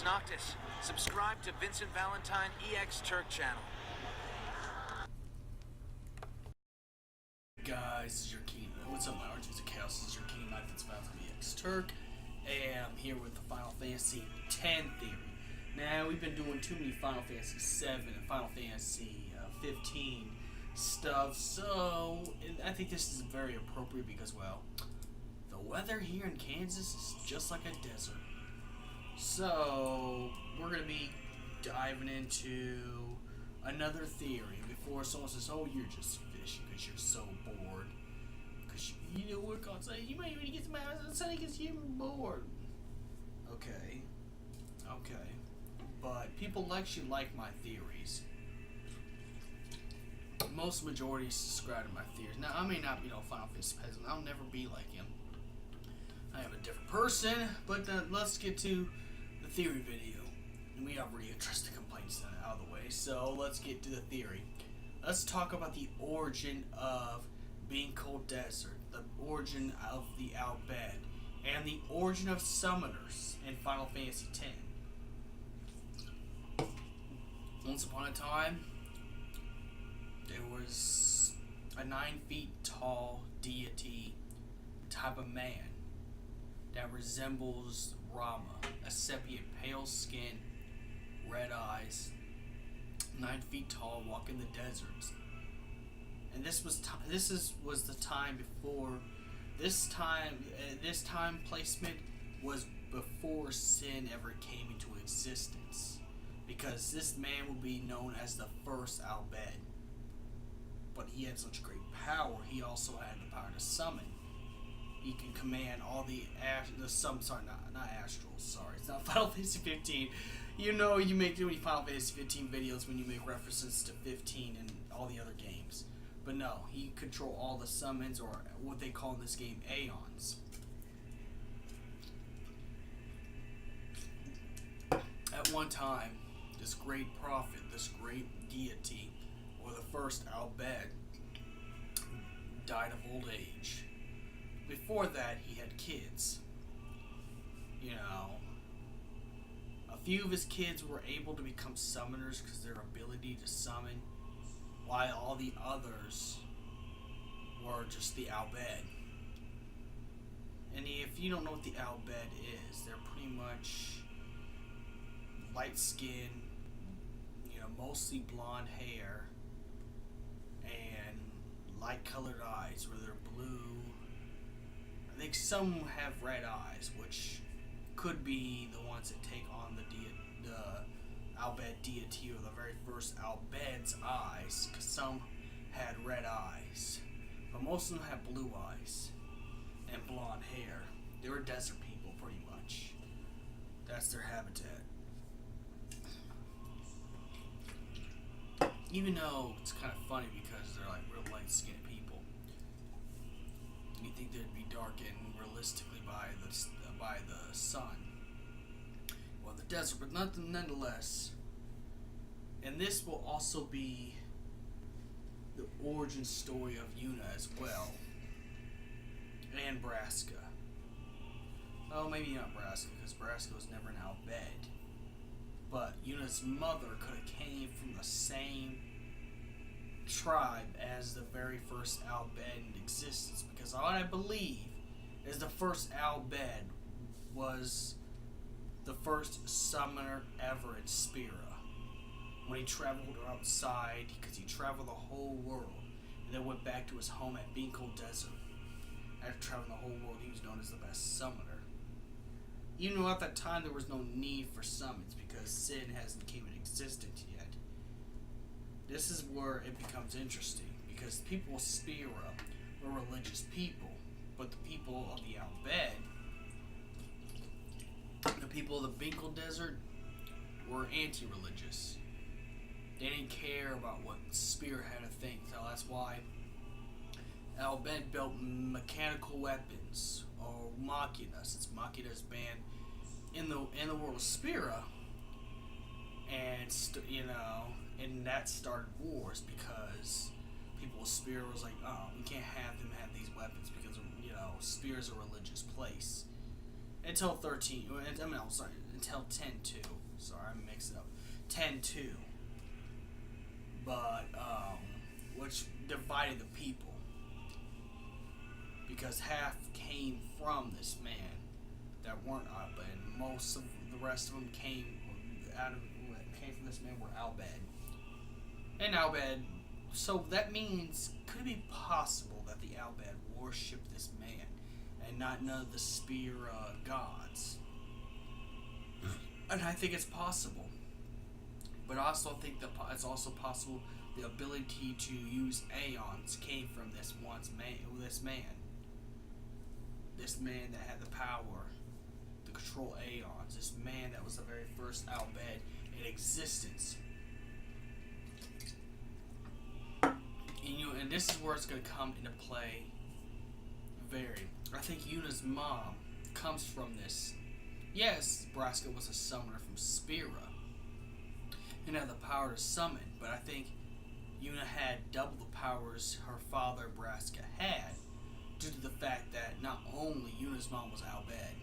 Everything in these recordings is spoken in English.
It's Noctis. Subscribe to Vincent Valentine EX Turk channel. Guys, this is your King. What's up, my Archers of Chaos? This is your King Knight that's Valentine EX Turk, and I'm here with the Final Fantasy X theory. Now, we've been doing too many Final Fantasy 7 and Final Fantasy 15 stuff, so I think this is very appropriate because, well, the weather here in Kansas is just like a desert. So, we're going to be diving into another theory before someone says, oh, you're just fishing because you're so bored. Because you know what God say, you might even get some hours and say because you're bored. Okay. But people actually like my theories. Most majority subscribe to my theories. Now, I may not be no Final Fantasy peasant. I'll never be like him. I am a different person. But let's get to the theory video. And we already addressed the complaints out of the way. So let's get to the theory. Let's talk about the origin of Bikanel Desert, the origin of the Albed, and the origin of summoners in Final Fantasy X. Once upon a time, there was a 9 feet tall deity type of man that resembles Rama, a sepia, pale skin, red eyes, 9 feet tall, walking the deserts. And this was the time before. This time placement was before sin ever came into existence, because this man will be known as the first Albed. But he had such great power. He also had the power to summon. He can command all not astrals. Sorry, it's not Final Fantasy 15. You know, you make too many Final Fantasy 15 videos when you make references to 15 and all the other games. But no, he control all the summons, or what they call in this game, Aeons. At one time, this great prophet, this great deity, or the first Albed, died of old age. Before that, he had kids. You know, a few of his kids were able to become summoners because their ability to summon, while all the others were just the Albed. And if you don't know what the Albed is, they're pretty much light skin, mostly blonde hair, and light colored eyes, where they're blue. I think some have red eyes, which could be the ones that take on the Albed deity, or the very first Albed's eyes, because some had red eyes, but most of them had blue eyes and blonde hair. They were desert people, pretty much. That's their habitat. Even though it's kind of funny because they're like real light-skinned people, you think they'd be darkened realistically by the sun or the desert, but nonetheless. And this will also be the origin story of Yuna as well, and Braska. Oh, maybe not Braska, because Braska was never an Albed. But Yuna's mother could have came from the same tribe as the very first Albed in existence, because all I believe is the first Albed was the first summoner ever in Spira. When he traveled outside, because he traveled the whole world, and then went back to his home at Bikanel Desert. After traveling the whole world, he was known as the best summoner. Even though at that time there was no need for summons, because sin hasn't came in existence yet. This is where it becomes interesting, because the people of Spira were religious people, but the people of the Albed, the people of the Bikanel Desert, were anti-religious. They didn't care about what Spira had to think, so that's why Albed built mechanical weapons, or Machina, since Machina is banned in the world of Spira, and that started wars, because people of Spira was like, oh, we can't have them have these weapons because Spira's a religious place. Until until 10-2. Sorry, I mixed it up. 10-2. But, which divided the people. Because half came from this man that weren't Albed. Most of the rest of them came from this man were Albed. And Albed, so that means, could it be possible that the Albed worshipped this man and not none of the spear gods? And I think it's possible. But I also think that it's also possible the ability to use aeons came from this man that had the power to control aeons. This man that was the very first Albed in existence. And this is where it's going to come into play. I think Yuna's mom comes from this. Yes, Braska was a summoner from Spira and had the power to summon, but I think Yuna had double the powers her father Braska had, due to the fact that not only Yuna's mom was Albed,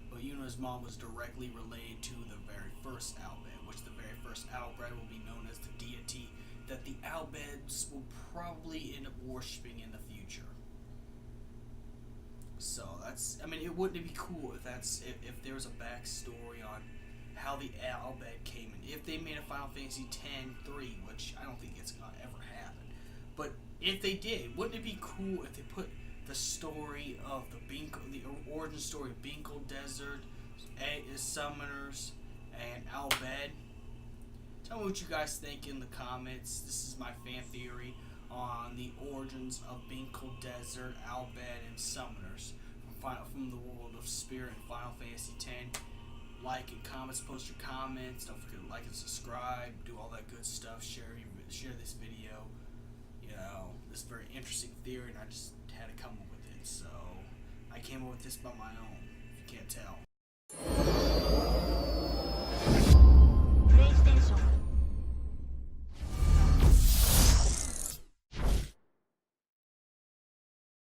but Yuna's mom was directly related to the very first Albed, which the very first Albed will be known as the deity that the Albeds will probably end up worshipping in the future. So it wouldn't be cool if there was a backstory on how the Albed came in. If they made a Final Fantasy X-3, which I don't think it's gonna ever happen, but if they did, wouldn't it be cool if they put the story of the origin story of Binkle Desert, Summoners, and Albed? Tell me what you guys think in the comments. This is my fan theory on the origins of Binkle Desert, Albed, and Summoners from the world of Spirit and Final Fantasy X. Like and comments, post your comments. Don't forget to like and subscribe. Do all that good stuff. Share this video. This very interesting theory, and I just had to come up with it. So I came up with this by my own, if you can't tell.